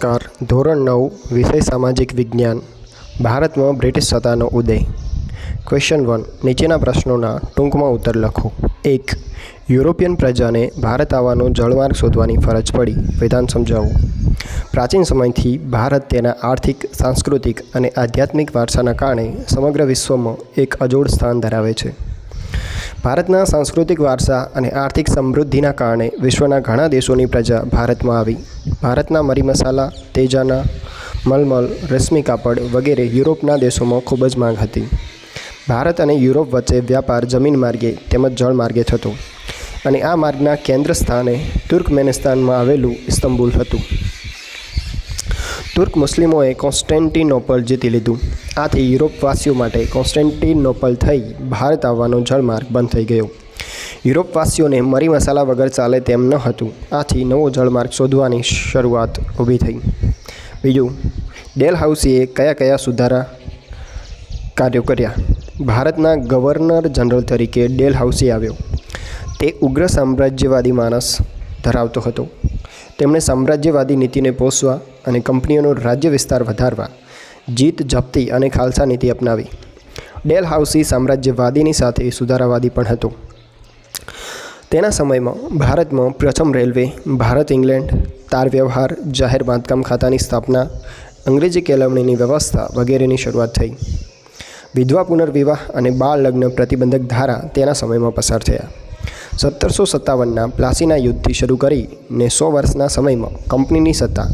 નમસ્કાર. ધોરણ 9 વિષય સામાજિક વિજ્ઞાન. ભારતમાં બ્રિટિશ સત્તાનો ઉદય. ક્વેશ્ચન 1. નીચેના પ્રશ્નોના ટૂંકમાં ઉત્તર લખો. 1. યુરોપિયન પ્રજાને ભારત આવવાનો જળમાર્ગ શોધવાની ફરજ પડી. વિધાન સમજાવો. પ્રાચીન સમયથી ભારત તેના આર્થિક, સાંસ્કૃતિક અને આધ્યાત્મિક વારસાના કારણે સમગ્ર વિશ્વમાં એક અજોડ સ્થાન ધરાવે છે. ભારતના સાંસ્કૃતિક વારસા અને આર્થિક સમૃદ્ધિના કારણે વિશ્વના ઘણા દેશોની પ્રજા ભારતમાં આવી. ભારતના મરી મસાલા, તેજાના, મલમલ, રેશમી કાપડ વગેરે યુરોપના દેશોમાં ખૂબ જ માંગ હતી. ભારત અને યુરોપ વચ્ચે વ્યાપાર જમીન માર્ગે તેમજ જળ માર્ગે થતો અને આ માર્ગના કેન્દ્ર સ્થાને તુર્કમેનિસ્તાનમાં આવેલું ઇસ્તંબુલ હતું. તુર્ક મુસ્લિમોએ કોન્સ્ટેન્ટિનોપલ જીતી લીધું. આથી યુરોપવાસીઓ માટે કોન્સ્ટેન્ટિનોપલ થઈ ભારત આવવાનો જળમાર્ગ બંધ થઈ ગયો. યુરોપવાસીઓને મરી મસાલા વગર ચાલે તેમ ન હતું. આથી નવો જળમાર્ગ શોધવાની શરૂઆત ઊભી થઈ. બીજું, ડેલહાઉસીએ કયા કયા સુધારા કાર્યો કર્યા? ભારતના ગવર્નર જનરલ તરીકે ડેલહાઉસી આવ્યો. તે ઉગ્ર સામ્રાજ્યવાદી માનસ ધરાવતો હતો. તેમણે સામ્રાજ્યવાદી નીતિને પોષવા અને કંપનીઓનો રાજ્ય વિસ્તાર વધારવા જીત જપ્તી અને ખાલસા નીતિ અપનાવી. ડેલહાઉસી સામ્રાજ્યવાદીની સાથે સુધારાવાદી પણ હતો. તેના સમયમાં ભારતમાં પ્રથમ રેલવે, ભારત ઇંગ્લેન્ડ, તાર વ્યવહાર, જાહેર બાંધકામ ખાતાની સ્થાપના, અંગ્રેજી કેળવણીની વ્યવસ્થા વગેરેની શરૂઆત થઈ. વિધવા પુનર્વિવાહ અને બાળ લગ્ન પ્રતિબંધક ધારા તેના સમયમાં પસાર થયા. 1757ના પ્લાસીના યુદ્ધથી શરૂ કરીને 100 વર્ષના સમયમાં કંપનીની સત્તા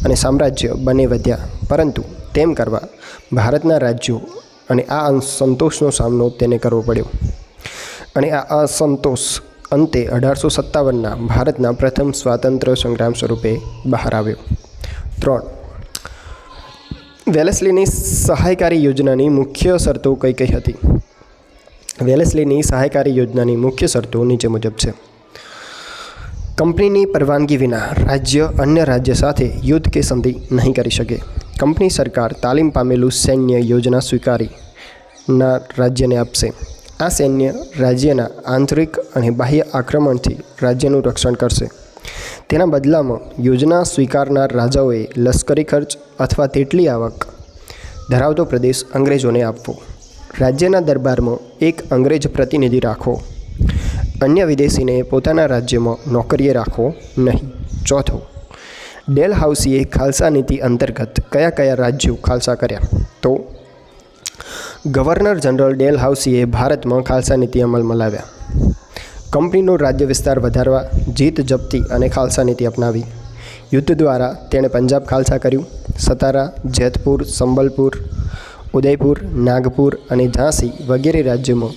અને સામ્રાજ્ય બંને વધ્યા. પરંતુ તેમ કરવા ભારતના રાજ્યો અને આ અસંતોષનો સામનો તેને કરવો પડ્યો. અને આ અસંતોષ અંતે 1857ના ભારતના પ્રથમ સ્વાતંત્ર્ય સંગ્રામ સ્વરૂપે બહાર આવ્યો. 3. વેલેસ્લીની સહાયકારી યોજનાની મુખ્ય શરતો કઈ કઈ હતી? વેલેસ્લીની સહાયકારી યોજનાની મુખ્ય શરતો નીચે મુજબ છે. કંપનીની પરવાનગી વિના રાજ્ય અન્ય રાજ્ય સાથે યુદ્ધ કે સંધિ નહીં કરી શકે. કંપની સરકાર તાલીમ પામેલું સૈન્ય યોજના સ્વીકારીના રાજ્યને આપશે. આ સૈન્ય રાજ્યના આંતરિક અને બાહ્ય આક્રમણથી રાજ્યનું રક્ષણ કરશે. તેના બદલામાં યોજના સ્વીકારનાર રાજાઓએ લશ્કરી ખર્ચ અથવા તેટલી આવક ધરાવતો પ્રદેશ અંગ્રેજોને આપવો. રાજ્યના દરબારમાં એક અંગ્રેજ પ્રતિનિધિ રાખવો. અન્ય વિદેશીને પોતાના રાજ્યમાં નોકરીએ રાખવો નહીં. 4. ડેલહાઉસીએ ખાલસા નીતિ અંતર્ગત કયા કયા રાજ્યો ખાલસા કર્યા? તો ગવર્નર જનરલ ડેલહાઉસીએ ભારતમાં ખાલસા નીતિ અમલમાં લાવ્યા. કંપનીનો રાજ્ય વિસ્તાર વધારવા જીત જપ્તી અને ખાલસા નીતિ અપનાવી. યુદ્ધ દ્વારા તેણે પંજાબ ખાલસા કર્યું. સતારા, જેતપુર, સંબલપુર, ઉદયપુર, નાગપુર અને ઝાંસી વગેરે રાજ્યોમાં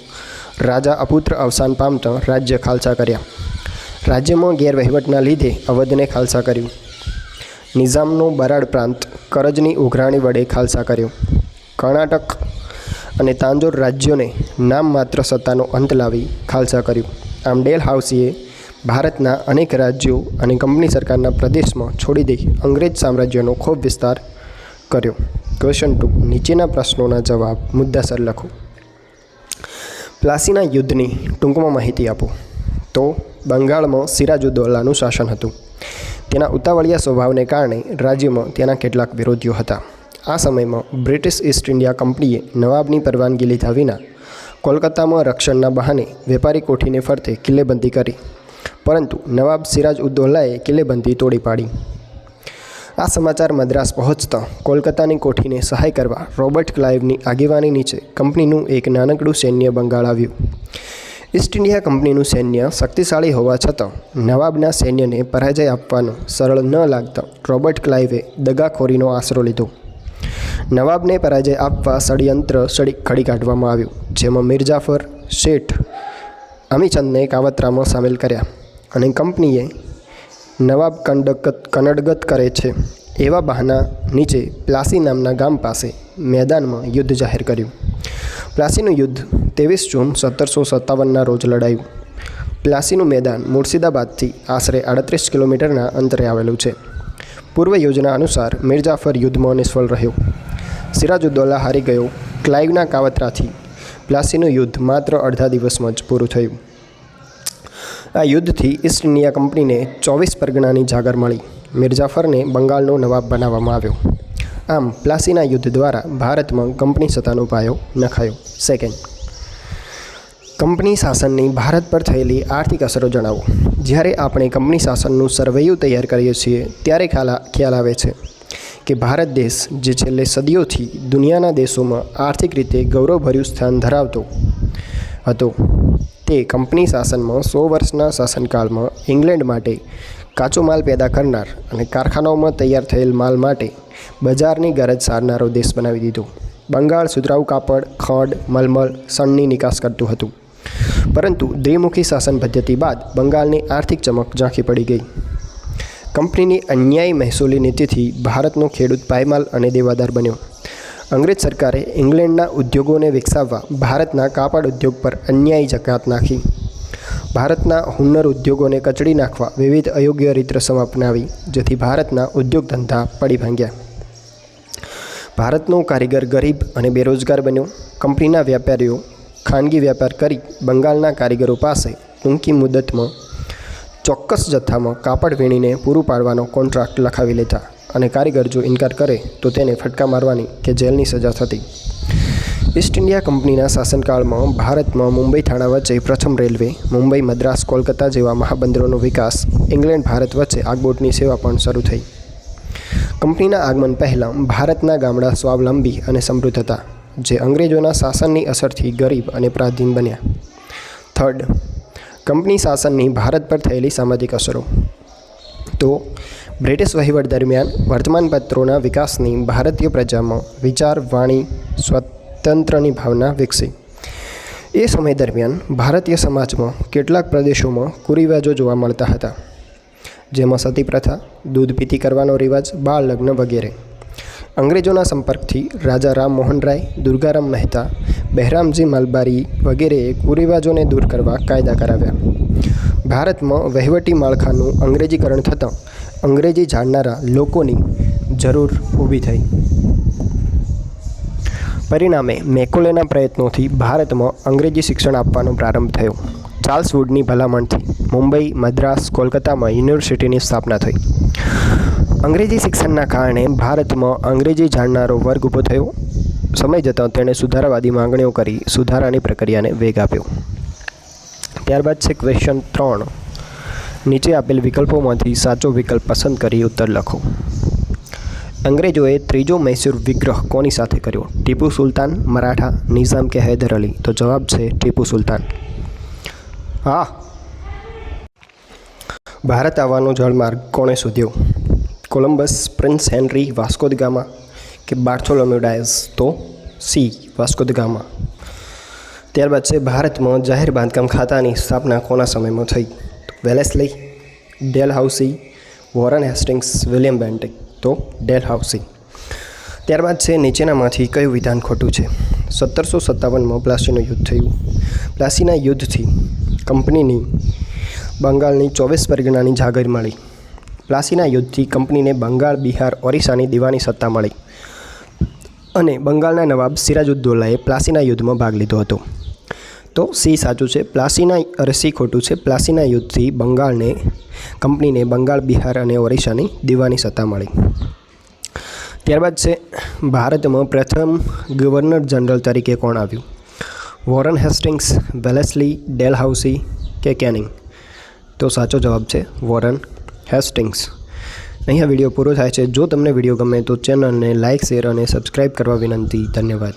રાજા અપુત્ર અવસાન પામતા રાજ્ય ખાલસા કર્યા. રાજ્યમાં ગેરવહીવટના લીધે અવધને ખાલસા કર્યું. નિઝામનો બરાડ પ્રાંત કરજની ઉઘરાણી વડે ખાલસા કર્યો. કર્ણાટક અને તાંજોર રાજ્યોને નામ માત્ર સત્તાનો અંત લાવી ખાલસા કર્યું. આમ ડેલહાઉસીએ ભારતના અનેક રાજ્યો અને કંપની સરકારના પ્રદેશમાં છોડી દઈ અંગ્રેજ સામ્રાજ્યનો ખૂબ વિસ્તાર કર્યો. ક્વેશ્ચન 2. નીચેના પ્રશ્નોના જવાબ મુદ્દાસર લખો. પ્લાસીના યુદ્ધની ટૂંકમાં માહિતી આપો. તો બંગાળમાં સિરાજુદ્દૌલાનું શાસન હતું. તેના ઉતાવળિયા સ્વભાવને કારણે રાજ્યમાં તેના કેટલાક વિરોધીઓ હતા. આ સમયમાં બ્રિટિશ ઈસ્ટ ઇન્ડિયા કંપનીએ નવાબની પરવાનગી લીધા વિના કોલકાતામાં રક્ષણના બહાને વેપારી કોઠીને ફરતે કિલ્લેબંધી કરી. પરંતુ નવાબ સિરાજઉદ્દૌલાએ કિલ્લેબંધી તોડી પાડી. આ સમાચાર મદ્રાસ પહોંચતા કોલકાતાની કોઠીને સહાય કરવા રોબર્ટ ક્લાઇવની આગેવાની નીચે કંપનીનું એક નાનકડું સૈન્ય બંગાળ આવ્યું. ઈસ્ટ ઇન્ડિયા કંપનીનું સૈન્ય શક્તિશાળી હોવા છતાં નવાબના સૈન્યને પરાજય આપવાનો સરળ ન લાગતા રોબર્ટ ક્લાઇવે દગાખોરીનો આશરો લીધો. નવાબને પરાજય આપવા ષડયંત્ર ઘડી કાઢવામાં આવ્યું, જેમાં મિર્જાફર, શેઠ અમીચંદને કાવતરામાં સામેલ કર્યા અને કંપનીએ નવાબ કનડગત કરે છે એવા બહાના નીચે પ્લાસી નામના ગામ પાસે મેદાનમાં યુદ્ધ જાહેર કર્યું. પ્લાસીનું યુદ્ધ 23 જૂન 1757ના રોજ લડાયું. પ્લાસીનું મેદાન મુર્શિદાબાદથી આશરે 38 કિલોમીટરના અંતરે આવેલું છે. પૂર્વ યોજના અનુસાર મિર્જાફર યુદ્ધમાં નિષ્ફળ રહ્યો. સિરાજુદ્દૌલા હારી ગયો. ક્લાઇવના કાવતરાથી પ્લાસીનું યુદ્ધ માત્ર અડધા દિવસમાં જ પૂરું થયું. આ યુદ્ધથી ઈસ્ટ ઇન્ડિયા કંપનીને 24 પરગણાની જાગર મળી. મિર્જાફરને બંગાળનો નવાબ બનાવવામાં આવ્યો. આમ પ્લાસીના યુદ્ધ દ્વારા ભારતમાં કંપની સત્તાનો પાયો નખાયો. સેકન્ડ, કંપની શાસનની ભારત પર થયેલી આર્થિક અસરો જણાવો. જ્યારે આપણે કંપની શાસનનું સરવૈયું તૈયાર કરીએ છીએ ત્યારે ખ્યાલ આવે છે કે ભારત દેશ જે છેલ્લે સદીઓથી દુનિયાના દેશોમાં આર્થિક રીતે ગૌરવભર્યું સ્થાન ધરાવતો હતો તે કંપની શાસનમાં 100 વર્ષના શાસનકાળમાં ઇંગ્લેન્ડ માટે કાચો માલ પેદા કરનાર અને કારખાનાઓમાં તૈયાર થયેલ માલ માટે બજારની ગરજ સારનારો દેશ બનાવી દીધો. બંગાળ સુતરાઉ કાપડ, ખડ, મલમલ, સણની નિકાસ કરતું હતું. પરંતુ દ્વિમુખી શાસન પદ્ધતિ બાદ બંગાળની આર્થિક ચમક ઝાંખી પડી ગઈ. કંપનીની અન્યાયી મહેસૂલી નીતિથી ભારતનો ખેડૂત પાયમાલ અને દેવાદાર બન્યો. અંગ્રેજ સરકારે ઇંગ્લેન્ડના ઉદ્યોગોને વિકસાવવા ભારતના કાપડ ઉદ્યોગ પર અન્યાયી જકાત નાખી. ભારતના હુન્નર ઉદ્યોગોને કચડી નાખવા વિવિધ અયોગ્ય રીતરસમ અપનાવી, જેથી ભારતના ઉદ્યોગ ધંધા પડી ભાંગ્યા. ભારતનો કારીગર ગરીબ અને બેરોજગાર બન્યો. કંપનીના વ્યાપારીઓ ખાનગી વ્યાપાર કરી બંગાળના કારીગરો પાસે ટૂંકી મુદતમાં ચોક્કસ જથ્થામાં કાપડ વીણીને પૂરું પાડવાનો કોન્ટ્રાક્ટ લખાવી લેતા અને કારીગર જો ઇનકાર કરે તો તેને ફટકા મારવાની કે જેલની સજા થતી. ઈસ્ટ ઇન્ડિયા કંપનીના શાસનકાળમાં ભારતમાં મુંબઈ થાણા વચ્ચે પ્રથમ રેલવે, મુંબઈ, મદ્રાસ, કોલકાતા જેવા મહાબંદરોનો વિકાસ, ઇંગ્લેન્ડ ભારત વચ્ચે આગબોટની સેવા પણ શરૂ થઈ. કંપનીના આગમન પહેલાં ભારતના ગામડા સ્વાવલંબી અને સમૃદ્ધ હતા, જે અંગ્રેજોના શાસનની અસરથી ગરીબ અને પરાધીન બન્યા. થર્ડ, કંપની શાસનની ભારત પર થયેલી સામાજિક અસરો. તો બ્રિટિશ વહીવટ દરમિયાન વર્તમાનપત્રોના વિકાસની ભારતીય પ્રજામાં વિચાર, વાણી, સ્વતંત્રની ભાવના વિકસી. એ સમય દરમિયાન ભારતીય સમાજમાં કેટલાક પ્રદેશોમાં કુરિવાજો જોવા મળતા હતા, જેમાં સતી પ્રથા, દૂધ પીતી કરવાનો રિવાજ, બાળ લગ્ન વગેરે. અંગ્રેજોના સંપર્કથી રાજા રામ મોહન રાય, દુર્ગારામ મહેતા, બહેરામજી મલબારી વગેરેએ કુરિવાજોને દૂર કરવા કાયદા કરાવ્યા. ભારતમાં વહીવટી માળખાનું અંગ્રેજીકરણ થતાં અંગ્રેજી જાણનારા લોકોની જરૂર ઊભી થઈ. પરિણામે મેકોલેના પ્રયત્નોથી ભારતમાં અંગ્રેજી શિક્ષણ આપવાનો પ્રારંભ થયો. ચાર્લ્સ વુડની ભલામણથી મુંબઈ, મદ્રાસ, કોલકાતામાં યુનિવર્સિટીની સ્થાપના થઈ. અંગ્રેજી શિક્ષણના કારણે ભારતમાં અંગ્રેજી જાણનારો વર્ગ ઊભો થયો. સમય જતાં તેણે સુધારાવાદી માંગણીઓ કરી સુધારાની પ્રક્રિયાને વેગ આપ્યો. ત્યારબાદ છે ક્વેશ્ચન 3. નીચે આપેલ વિકલ્પોમાંથી સાચો વિકલ્પ પસંદ કરી ઉત્તર લખો. અંગ્રેજોએ ત્રીજો મૈસૂર વિગ્રહ કોની સાથે કર્યો? ટીપુ સુલતાન, મરાઠા, નિઝામ કે હૈદર અલી? તો જવાબ છે ટીપુ સુલતાન. હા. ભારત આવવાનો જળમાર્ગ કોણે શોધ્યો? Columbus, prince Henry, Vasco da Gama કે બાર્થોલોમ્યુ ડાયઝ? તો સી, વાસ્કો દ ગામા. ત્યારબાદ છે ભારતમાં જાહેર બાંધકામ ખાતાની સ્થાપના કોના સમયમાં થઈ? Wellesley, Dalhousie, Warren Hastings, William Bentinck? તો ડેલહાઉસી. ત્યારબાદ છે નીચેનામાંથી કયું વિધાન ખોટું છે? 1757માં પ્લાસીનું યુદ્ધ થયું. પ્લાસીના યુદ્ધથી કંપનીની બંગાળની 24 પરગણાની જાગીર મળી. પ્લાસીના યુદ્ધથી કંપનીને બંગાળ, બિહાર, ઓરિસ્સાની દીવાની સત્તા મળી અને બંગાળના નવાબ સિરાજુદ્દૌલાએ પ્લાસીના યુદ્ધમાં ભાગ લીધો હતો. તો સી સાચું છે. સી ખોટું છે. પ્લાસીના યુદ્ધથી કંપનીને બંગાળ, બિહાર અને ઓરિસ્સાની દીવાની સત્તા મળી. ત્યારબાદ છે ભારતમાં પ્રથમ ગવર્નર જનરલ તરીકે કોણ આવ્યું? વોરન હેસ્ટિંગ્સ, વેલેસ્લી, ડેલહાઉસી કે કેનિંગ? તો સાચો જવાબ છે વોરન હેસ્ટિંગ્સ. અહીંયા વિડીયો પૂરો થાય છે. જો તમને વિડીયો ગમે તો ચેનલને લાઇક, શેર અને સબસ્ક્રાઈબ કરવા વિનંતી. ધન્યવાદ.